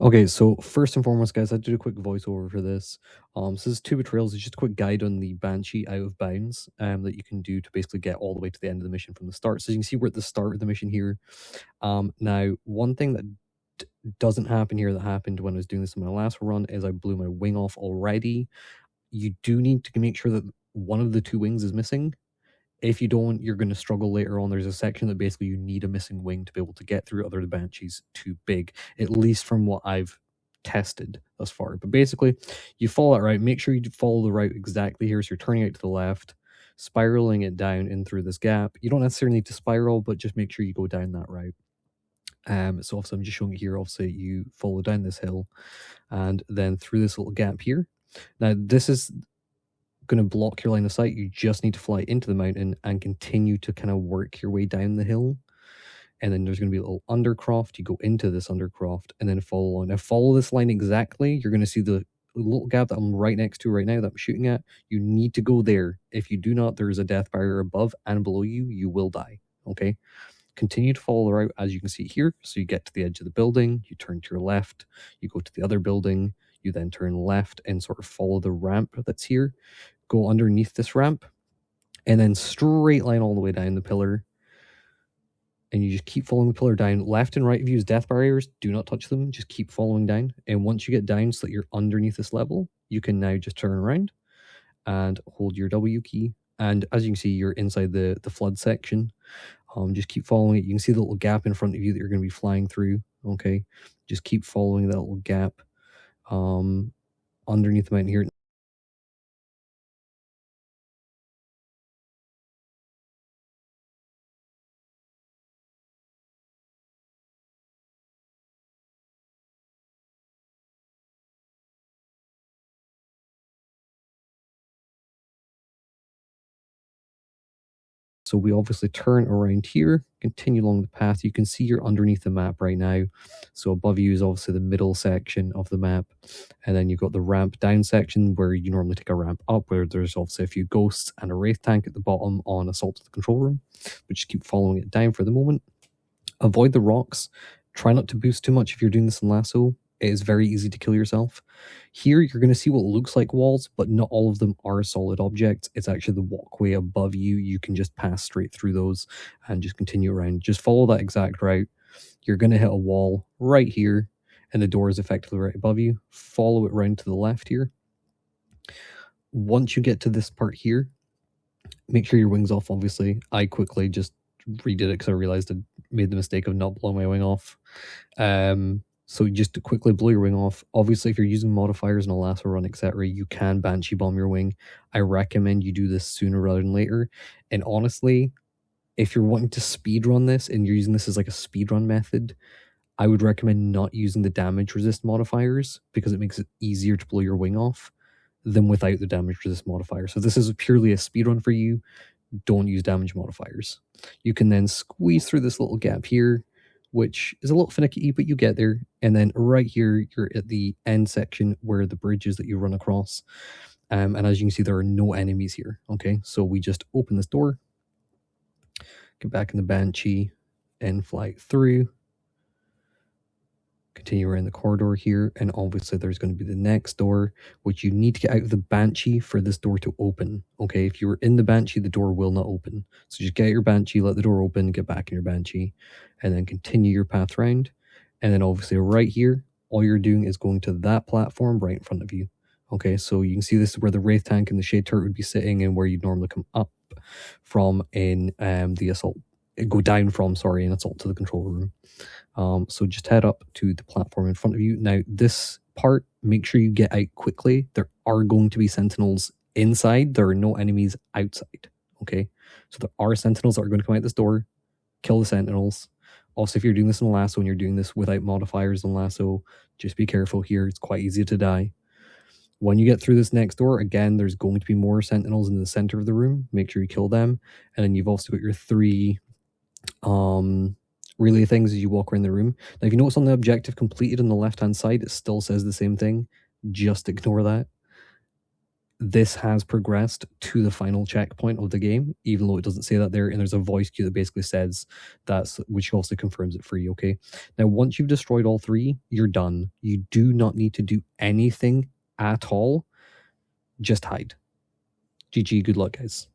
Okay, so first and foremost, guys, I did a quick voiceover for this. So this is two betrayals. It's just a quick guide on the Banshee out of bounds that you can do to basically get all the way to the end of the mission from the start. So you can see we're at the start of the mission here. Now, one thing that doesn't happen here that happened when I was doing this in my last run is I blew my wing off already. You do need to make sure that one of the two wings is missing. If you don't, you're going to struggle later on. There's a section that basically you need a missing wing to be able to get through. Other the Banshee's too big, at least from what I've tested thus far. But basically, you follow that route. Make sure you follow the route exactly here. So you're turning out to the left, spiraling it down in through this gap. You don't necessarily need to spiral, but just make sure you go down that route. So obviously I'm just showing it here. Obviously you follow down this hill and then through this little gap here. Now this is going to block your line of sight. You just need to fly into the mountain and continue to kind of work your way down the hill. And then there's going to be a little undercroft. You go into this undercroft and then follow on. Now follow this line exactly. You're going to see the little gap that I'm right next to right now that I'm shooting at. You need to go there. If you do not, there is a death barrier above and below you. You will die. Okay. Continue to follow the route as you can see here. So you get to the edge of the building, you turn to your left, you go to the other building, you then turn left and sort of follow the ramp that's here. Go underneath this ramp and then straight line all the way down the pillar. And you just keep following the pillar down. Left and right of you is death barriers. Do not touch them. Just keep following down. And once you get down so that you're underneath this level, you can now just turn around and hold your W key. And as you can see, you're inside the flood section. Just keep following it. You can see the little gap in front of you that you're going to be flying through. Okay. Just keep following that little gap underneath the mountain here. So we obviously turn around here, continue along the path. You can see you're underneath the map right now. So above you is obviously the middle section of the map. And then you've got the ramp down section where you normally take a ramp up, where there's obviously a few ghosts and a wraith tank at the bottom on assault to the control room. But just keep following it down for the moment. Avoid the rocks. Try not to boost too much if you're doing this in lasso. It is very easy to kill yourself. Here, you're going to see what looks like walls, but not all of them are solid objects. It's actually the walkway above you. You can just pass straight through those and just continue around. Just follow that exact route. You're going to hit a wall right here, and the door is effectively right above you. Follow it round to the left here. Once you get to this part here, make sure your wing's off, obviously. I quickly just redid it because I realized I made the mistake of not blowing my wing off. So just to quickly blow your wing off. Obviously, if you're using modifiers in a lasso run, etc., you can Banshee bomb your wing. I recommend you do this sooner rather than later. And honestly, if you're wanting to speed run this and you're using this as like a speed run method, I would recommend not using the damage resist modifiers because it makes it easier to blow your wing off than without the damage resist modifier. So this is purely a speed run for you. Don't use damage modifiers. You can then squeeze through this little gap here, which is a little finicky, but you get there. And then right here, you're at the end section where the bridge is that you run across. And as you can see, there are no enemies here. Okay, so we just open this door, get back in the Banshee, and fly through. Continue around the corridor here, and obviously there's going to be the next door, which you need to get out of the Banshee for this door to open. Okay, if you're in the Banshee, the door will not open. So just get your Banshee, let the door open, get back in your Banshee, and then continue your path round. And then obviously right here, all you're doing is going to that platform right in front of you. Okay, so you can see this is where the Wraith Tank and the Shade Turret would be sitting and where you'd normally come up from in the assault. Go down from, sorry, in assault to the control room. So just head up to the platform in front of you. Now, this part, make sure you get out quickly. There are going to be sentinels inside. There are no enemies outside. Okay, so there are sentinels that are going to come out this door. Kill the sentinels. Also, if you're doing this in lasso and you're doing this without modifiers in lasso, just be careful here. It's quite easy to die. When you get through this next door, again, there's going to be more sentinels in the center of the room. Make sure you kill them. And then you've also got your 3 relay things as you walk around the room. Now, if you notice on the objective completed on the left-hand side, it still says the same thing. Just ignore that. this has progressed to the final checkpoint of the game, even though it doesn't say that there. And there's a voice cue that basically says that's, which also confirms it for you. Okay. Now, once you've destroyed all three, you're done. You do not need to do anything at all. Just hide. GG. Good luck, guys.